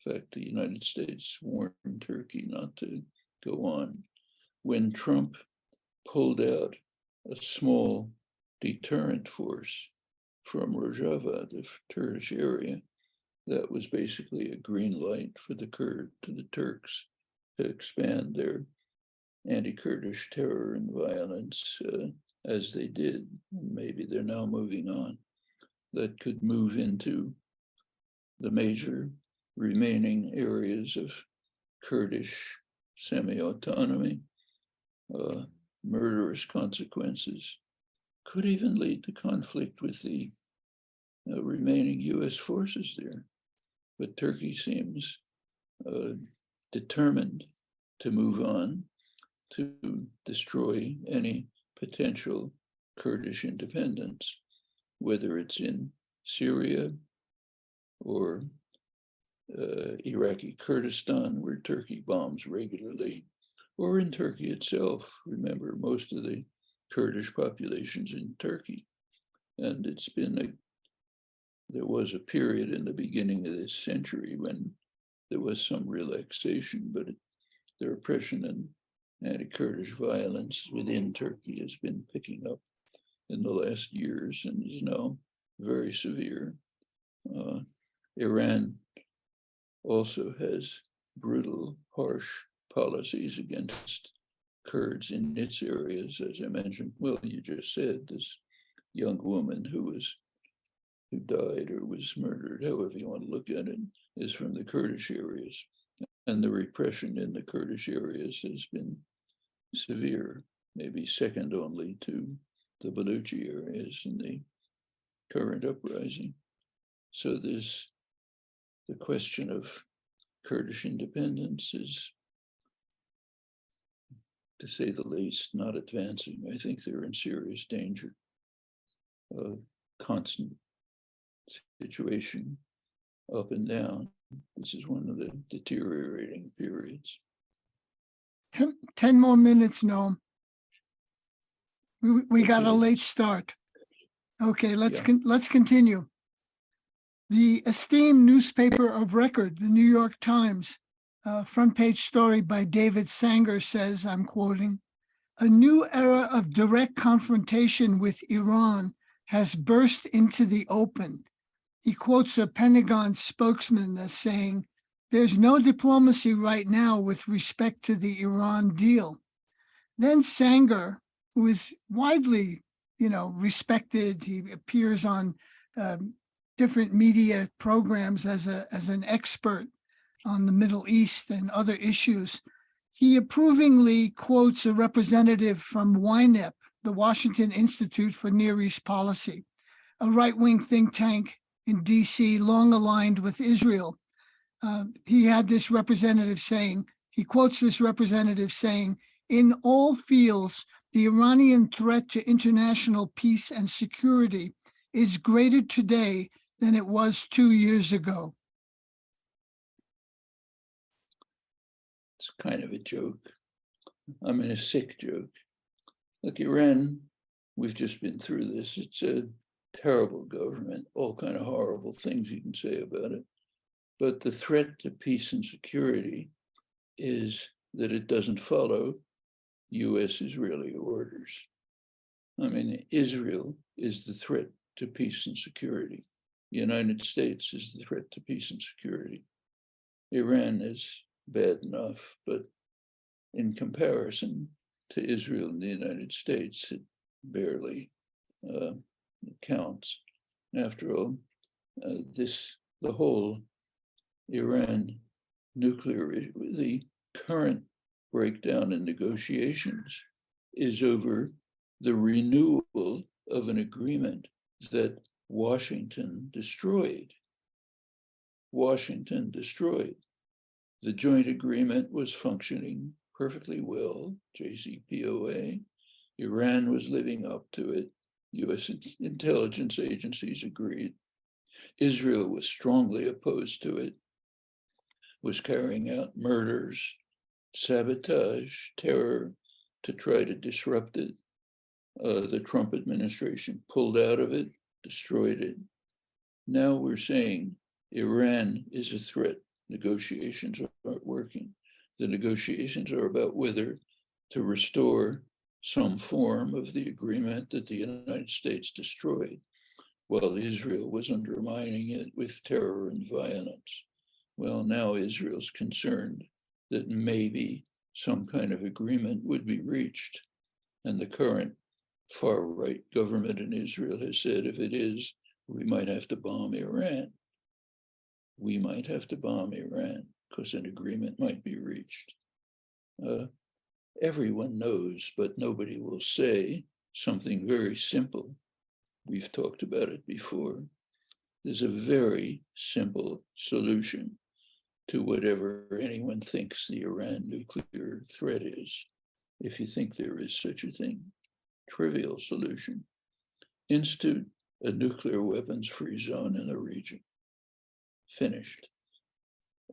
[SPEAKER 2] In fact, the United States warned Turkey not to go on. When Trump pulled out a small deterrent force from Rojava, the Turkish area, that was basically a green light for the Turks to expand their anti-Kurdish terror and violence as they did. Maybe they're now moving on. That could move into the major remaining areas of Kurdish semi-autonomy, murderous consequences, could even lead to conflict with the remaining US forces there. But Turkey seems determined to move on, to destroy any potential Kurdish independence, whether it's in Syria, or Iraqi Kurdistan, where Turkey bombs regularly, or in Turkey itself. Remember, most of the Kurdish population's in Turkey. And there was a period in the beginning of this century when there was some relaxation, but the repression and anti-Kurdish violence within Turkey has been picking up in the last years and is now very severe. Iran also has brutal, harsh policies against Kurds in its areas, as I mentioned. Well, you just said this young woman who died or was murdered, however you want to look at it, is from the Kurdish areas. And the repression in the Kurdish areas has been severe, maybe second only to the Baluchi areas in the current uprising. So there's the question of Kurdish independence is, to say the least, not advancing. I think they're in serious danger of constant situation up and down. This is one of the deteriorating periods.
[SPEAKER 1] 10 more minutes, Noam. We got a late start. Okay, let's continue. The esteemed newspaper of record, the New York Times, front page story by David Sanger says, I'm quoting, "A new era of direct confrontation with Iran has burst into the open." He quotes a Pentagon spokesman as saying, "There's no diplomacy right now with respect to the Iran deal." Then Sanger, who is widely, respected, he appears on different media programs as an expert on the Middle East and other issues. He approvingly quotes a representative from YNEP, the Washington Institute for Near East Policy, a right-wing think tank in DC, long aligned with Israel. He had this representative saying, he quotes this representative saying, "In all fields, the Iranian threat to international peace and security is greater today than it was 2 years ago."
[SPEAKER 2] It's kind of a joke. I mean, a sick joke. Look, Iran, we've just been through this. It's a terrible government, all kind of horrible things you can say about it. But the threat to peace and security is that it doesn't follow US-Israeli orders. I mean, Israel is the threat to peace and security. The United States is the threat to peace and security. Iran is bad enough, but in comparison to Israel and the United States, it barely counts. After all, the whole Iran nuclear, the current breakdown in negotiations is over the renewal of an agreement that Washington destroyed. Washington destroyed. The joint agreement was functioning perfectly well, JCPOA. Iran was living up to it. US intelligence agencies agreed. Israel was strongly opposed to it, was carrying out murders, sabotage, terror to try to disrupt it. The Trump administration pulled out of it, destroyed it. Now we're saying Iran is a threat. Negotiations aren't working. The negotiations are about whether to restore some form of the agreement that the United States destroyed, while Israel was undermining it with terror and violence. Well, now Israel's concerned that maybe some kind of agreement would be reached. And the current far-right government in Israel has said, if it is, we might have to bomb Iran. We might have to bomb Iran because an agreement might be reached. Everyone knows, but nobody will say something very simple. We've talked about it before. There's a very simple solution to whatever anyone thinks the Iran nuclear threat is. If you think there is such a thing, trivial solution. Institute a nuclear weapons-free zone in the region. finished.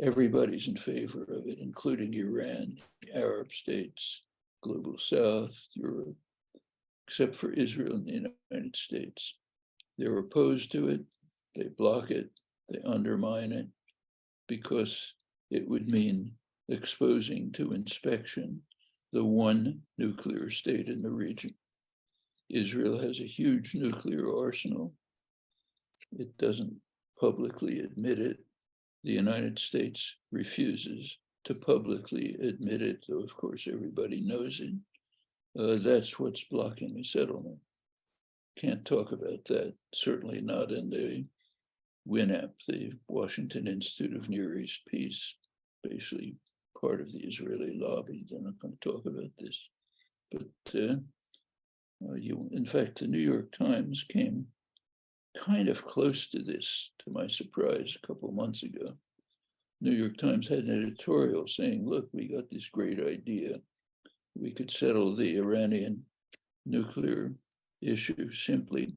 [SPEAKER 2] Everybody's in favor of it, including Iran, Arab states, Global South, Europe, except for Israel and the United States. They're opposed to it, they block it, they undermine it, because it would mean exposing to inspection the one nuclear state in the region. Israel has a huge nuclear arsenal. It doesn't publicly admit it. The United States refuses to publicly admit it, though of course everybody knows it. That's what's blocking a settlement. Can't talk about that, certainly not in the WINAP, the Washington Institute of Near East Peace, basically part of the Israeli lobby. They're not going to talk about this. But in fact, the New York Times came kind of close to this, to my surprise, a couple of months ago. New York Times had an editorial saying, look, we got this great idea. We could settle the Iranian nuclear issue simply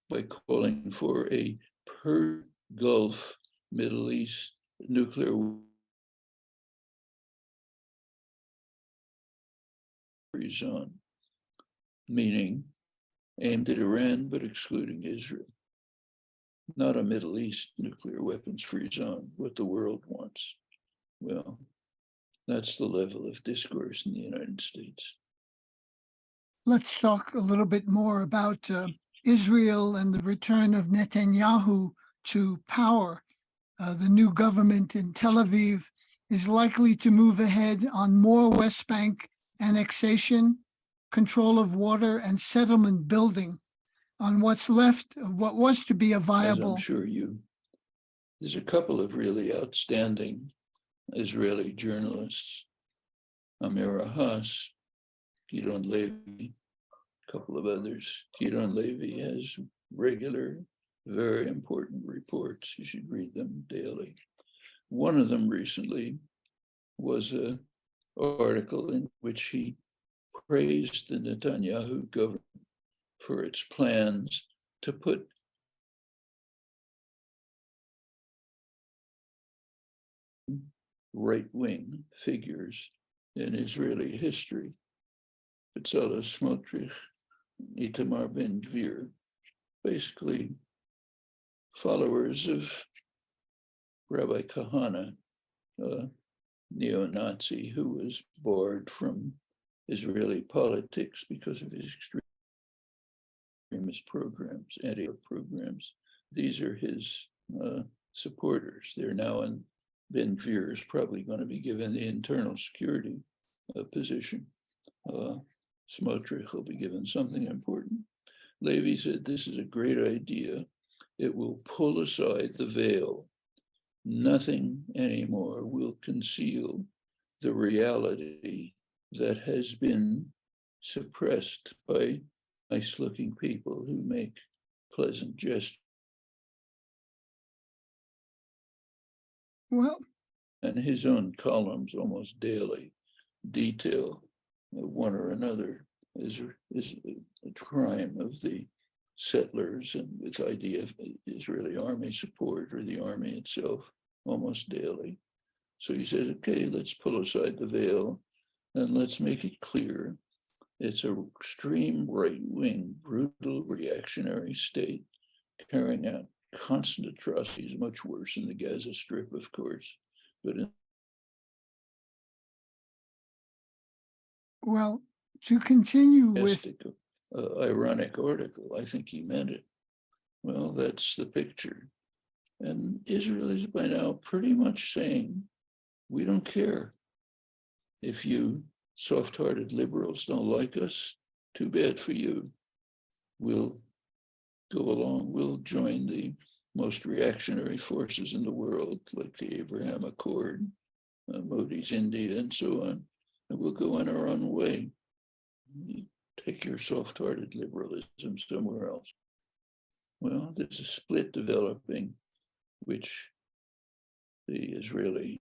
[SPEAKER 2] by calling for a per-Gulf Middle East nuclear free zone, meaning aimed at Iran, but excluding Israel. Not a Middle East nuclear weapons free zone, what the world wants. Well, that's the level of discourse in the United States.
[SPEAKER 1] Let's talk a little bit more about Israel and the return of Netanyahu to power. The new government in Tel Aviv is likely to move ahead on more West Bank annexation, control of water, and settlement building on what's left of what was to be a viable.
[SPEAKER 2] As I'm sure there's a couple of really outstanding Israeli journalists, Amira Haas, Gidon Levy, a couple of others. Gidon Levy has regular, very important reports. You should read them daily. One of them recently was an article in which he praised the Netanyahu government for its plans to put right-wing figures in Israeli history. Bezalel Smotrich, Itamar Ben-Gvir, basically followers of Rabbi Kahana, a neo-Nazi who was barred from Israeli politics because of his extremist programs, anti-war programs. These are his supporters. They're now in Ben-Gvir is probably going to be given the internal security position. Smotrich will be given something important. Levy said, this is a great idea. It will pull aside the veil. Nothing anymore will conceal the reality that has been suppressed by nice-looking people who make pleasant gestures.
[SPEAKER 1] Well,
[SPEAKER 2] and his own columns almost daily detail one or another is a crime of the settlers and its idea of Israeli army support or the army itself almost daily. So he says, okay, let's pull aside the veil and let's make it clear it's an extreme right-wing, brutal, reactionary state carrying out constant atrocities, much worse in the Gaza Strip, of course. But
[SPEAKER 1] well, to continue with
[SPEAKER 2] ironic article, I think he meant it. Well, that's the picture. And Israel is by now pretty much saying, we don't care. If you soft-hearted liberals don't like us, too bad for you. We'll go along, we'll join the most reactionary forces in the world, like the Abraham Accord, Modi's India, and so on. And we'll go on our own way. You take your soft-hearted liberalism somewhere else. Well, there's a split developing, which the Israeli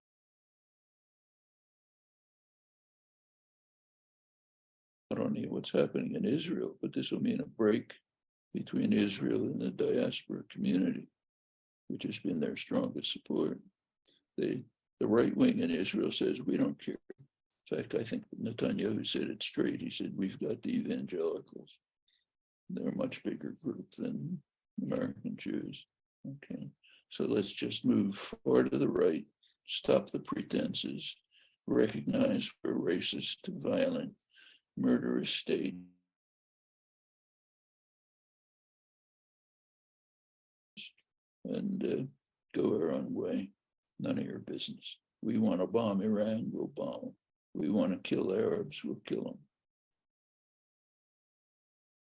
[SPEAKER 2] not only what's happening in Israel, but this will mean a break between Israel and the diaspora community. which has been their strongest support. The right wing in Israel says, we don't care. In fact, I think Netanyahu said it straight. He said, we've got the evangelicals. They're a much bigger group than American Jews. Okay, so let's just move far to the right, stop the pretenses, recognize we're a racist, violent, murderous state. And go our own way. None of your business. We want to bomb Iran, we'll bomb them. We want to kill Arabs, we'll kill them.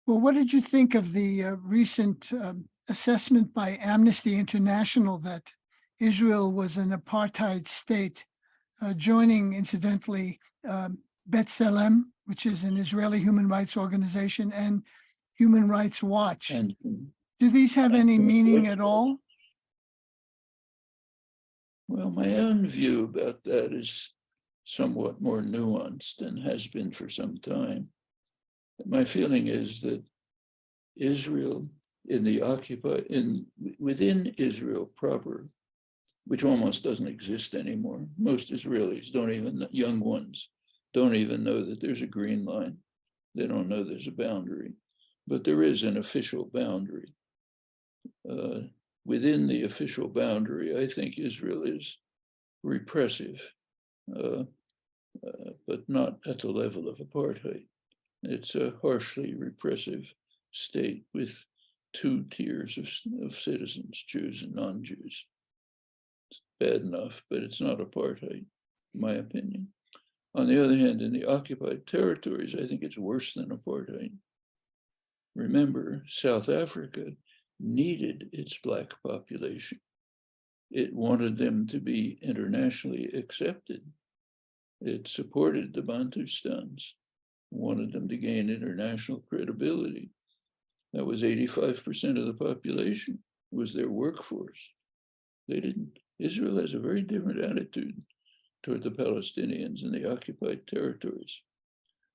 [SPEAKER 1] Well, what did you think of the recent assessment by Amnesty International that Israel was an apartheid state, joining, incidentally, B'Tselem, which is an Israeli human rights organization, and Human Rights Watch?
[SPEAKER 2] And
[SPEAKER 1] do these have any meaning at all?
[SPEAKER 2] Well, my own view about that is somewhat more nuanced and has been for some time. My feeling is that Israel within Israel proper, which almost doesn't exist anymore. Most Israelis young ones, don't even know that there's a green line. They don't know there's a boundary, but there is an official boundary. Within the official boundary, I think Israel is repressive, but not at the level of apartheid. It's a harshly repressive state with two tiers of citizens, Jews and non-Jews. It's bad enough, but it's not apartheid, in my opinion. On the other hand, in the occupied territories, I think it's worse than apartheid. Remember, South Africa needed its Black population. It wanted them to be internationally accepted. It supported the Bantustans, wanted them to gain international credibility. That was 85% of the population, was their workforce. They didn't. Israel has a very different attitude toward the Palestinians in the occupied territories.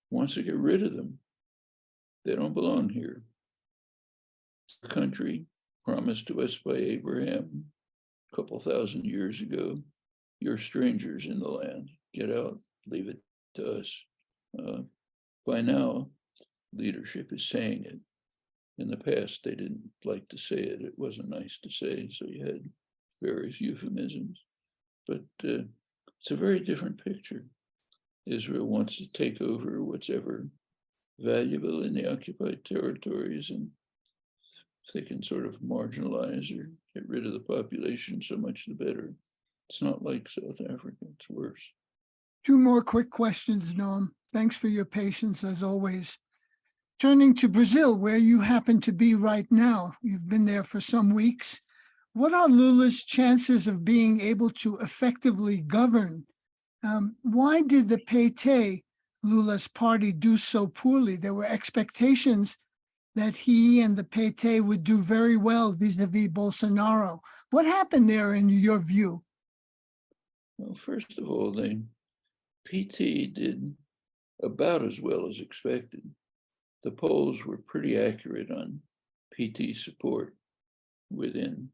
[SPEAKER 2] Wants to get rid of them. They don't belong here. The country promised to us by Abraham a couple thousand years ago, you're strangers in the land, get out, leave it to us. By now, leadership is saying it. In the past, they didn't like to say it. It wasn't nice to say, so you had various euphemisms. But it's a very different picture. Israel wants to take over what's ever valuable in the occupied territories, and if they can sort of marginalize or get rid of the population, so much the better. It's not like South Africa, it's worse.
[SPEAKER 1] Two more quick questions, Noam. Thanks for your patience as always. Turning to Brazil, where you happen to be right now, you've been there for some weeks. What are Lula's chances of being able to effectively govern? Why did the PT, Lula's party, do so poorly? There were expectations that he and the PT would do very well vis-a-vis Bolsonaro. What happened there in your view?
[SPEAKER 2] Well, first of all, the PT did about as well as expected. The polls were pretty accurate on PT support, within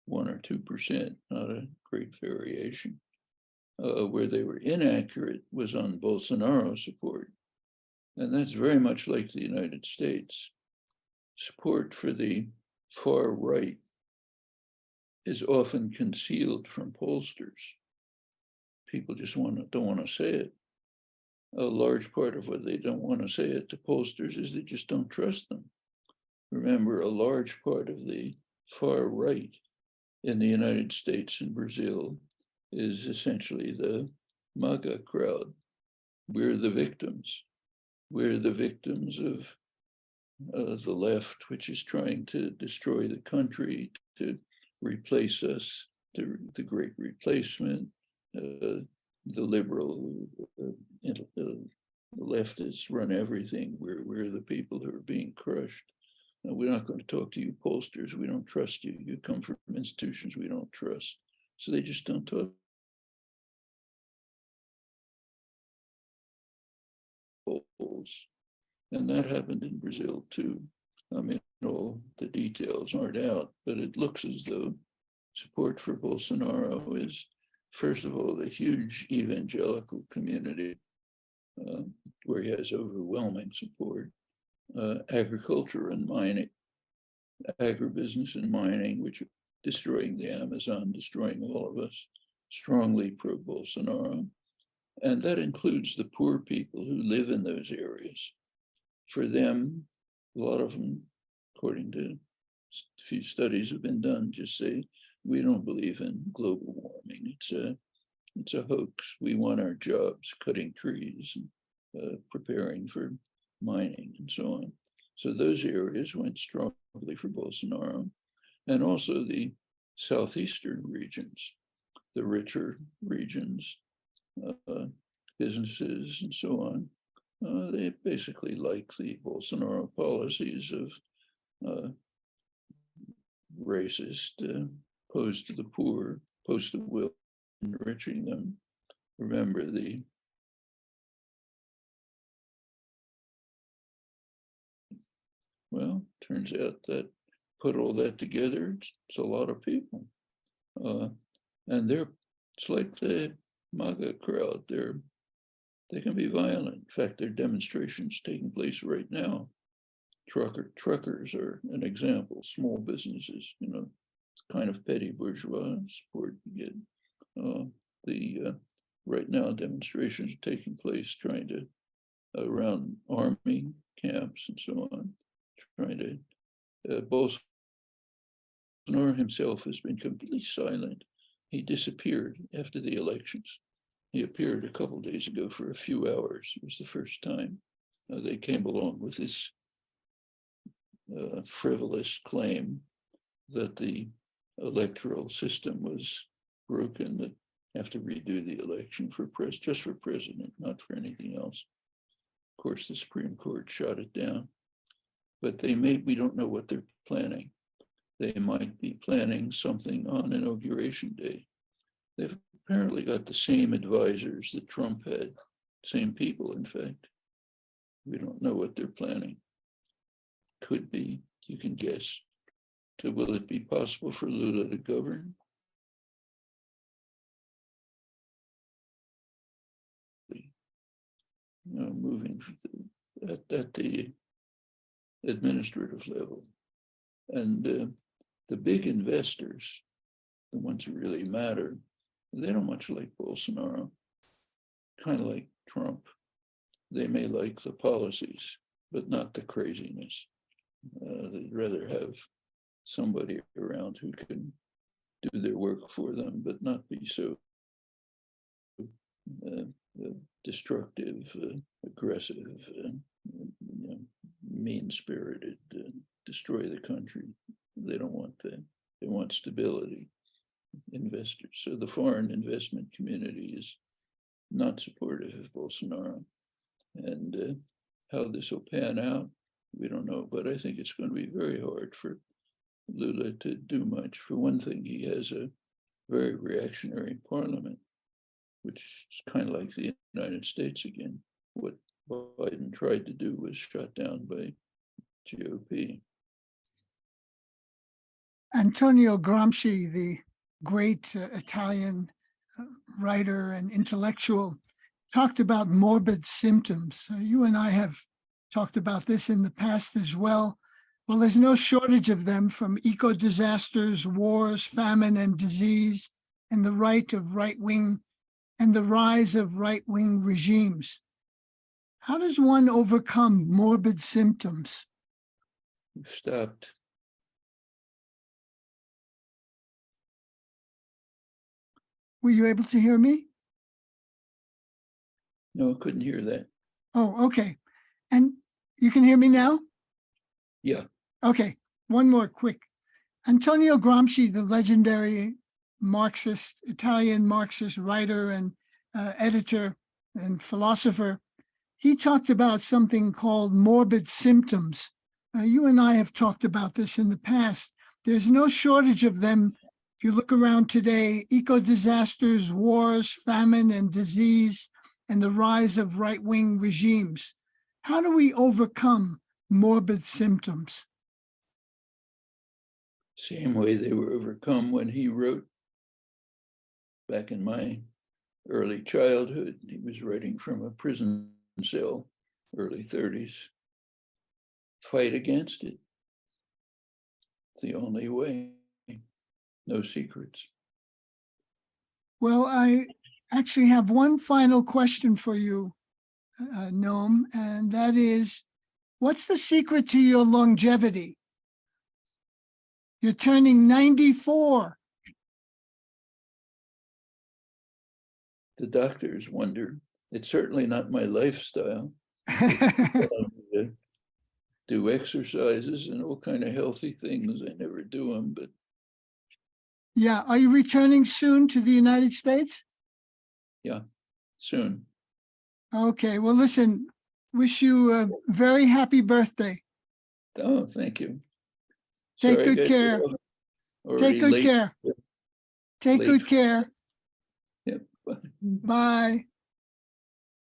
[SPEAKER 2] 1 or 2%, not a great variation. Where they were inaccurate was on Bolsonaro support. And that's very much like the United States. Support for the far right is often concealed from pollsters. People just don't want to say it. A large part of what they don't want to say it to pollsters is they just don't trust them. Remember, a large part of the far right in the United States and Brazil is essentially the MAGA crowd. We're the victims. We're the victims of the left, which is trying to destroy the country, to replace us, to the great replacement, the liberal, the leftists run everything. We're the people who are being crushed. We're not going to talk to you pollsters. We don't trust you. You come from institutions we don't trust. So they just don't talk. Polls. And that happened in Brazil too. I mean, all the details aren't out, but it looks as though support for Bolsonaro is, first of all, the huge evangelical community where he has overwhelming support, agriculture and mining, agribusiness and mining, which are destroying the Amazon, destroying all of us, strongly pro-Bolsonaro. And that includes the poor people who live in those areas. For them, a lot of them, according to a few studies have been done, just say, we don't believe in global warming. It's a hoax. We want our jobs cutting trees and preparing for mining and so on. So those areas went strongly for Bolsonaro. And also the southeastern regions, the richer regions, businesses and so on, they basically like the Bolsonaro policies of racist, opposed to the poor, opposed to will, enriching them. Remember well, turns out that put all that together, it's a lot of people. And it's like the MAGA crowd, they can be violent. In fact, there are demonstrations taking place right now. Truckers are an example, small businesses, kind of petty bourgeois support you get. Right now, demonstrations are taking place trying to, around army camps and so on, trying to, Bolsonaro himself has been completely silent. He disappeared after the elections. He appeared a couple of days ago for a few hours. It was the first time they came along with this frivolous claim that the electoral system was broken, that have to redo the election for just for president, not for anything else. Of course, the Supreme Court shot it down. But we don't know what they're planning. They might be planning something on Inauguration Day. They've apparently got the same advisors that Trump had, same people, in fact. We don't know what they're planning. Could be, you can guess. So will it be possible for Lula to govern? Moving at the administrative level. And the big investors, the ones who really matter, they don't much like Bolsonaro, kind of like Trump. They may like the policies, but not the craziness. They'd rather have somebody around who can do their work for them, but not be so destructive, aggressive, mean-spirited, destroy the country. They don't want that. They want stability, investors. So the foreign investment community is not supportive of Bolsonaro. And how this will pan out, we don't know, but I think it's going to be very hard for Lula to do much. For one thing, he has a very reactionary parliament, which is kind of like the United States again. What Biden tried to do was shot down by GOP.
[SPEAKER 1] Antonio Gramsci, the great Italian writer and intellectual, talked about morbid symptoms. You and I have talked about this in the past as well. Well, there's no shortage of them, from eco-disasters, wars, famine, and disease, and the rise of right-wing regimes. How does one overcome morbid symptoms?
[SPEAKER 2] We've stopped.
[SPEAKER 1] Were you able to hear me?
[SPEAKER 2] No, I couldn't hear that.
[SPEAKER 1] Oh, okay. And you can hear me now?
[SPEAKER 2] Yeah.
[SPEAKER 1] Okay, one more quick. Antonio Gramsci, the legendary Italian Marxist writer and editor and philosopher, he talked about something called morbid symptoms. You and I have talked about this in the past. There's no shortage of them. If you look around today, eco-disasters, wars, famine, and disease, and the rise of right-wing regimes. How do we overcome morbid symptoms?
[SPEAKER 2] Same way they were overcome when he wrote back in my early childhood. He was writing from a prison cell, early 30s. Fight against it. It's the only way. No secrets.
[SPEAKER 1] Well, I actually have one final question for you, Noam, and that is, what's the secret to your longevity? You're turning 94.
[SPEAKER 2] The doctors wonder. It's certainly not my lifestyle. Do exercises and all kind of healthy things. I never do them, but
[SPEAKER 1] Yeah. Are you returning soon to the United States?
[SPEAKER 2] yeah, soon.
[SPEAKER 1] Okay. Well, listen, wish you a very happy birthday.
[SPEAKER 2] Oh, thank you.
[SPEAKER 1] Take
[SPEAKER 2] Sorry,
[SPEAKER 1] good
[SPEAKER 2] guys,
[SPEAKER 1] care.
[SPEAKER 2] already
[SPEAKER 1] Take good
[SPEAKER 2] late.
[SPEAKER 1] care. Take
[SPEAKER 2] Late
[SPEAKER 1] good
[SPEAKER 2] for-
[SPEAKER 1] care.
[SPEAKER 2] Yeah. Bye.
[SPEAKER 1] Bye.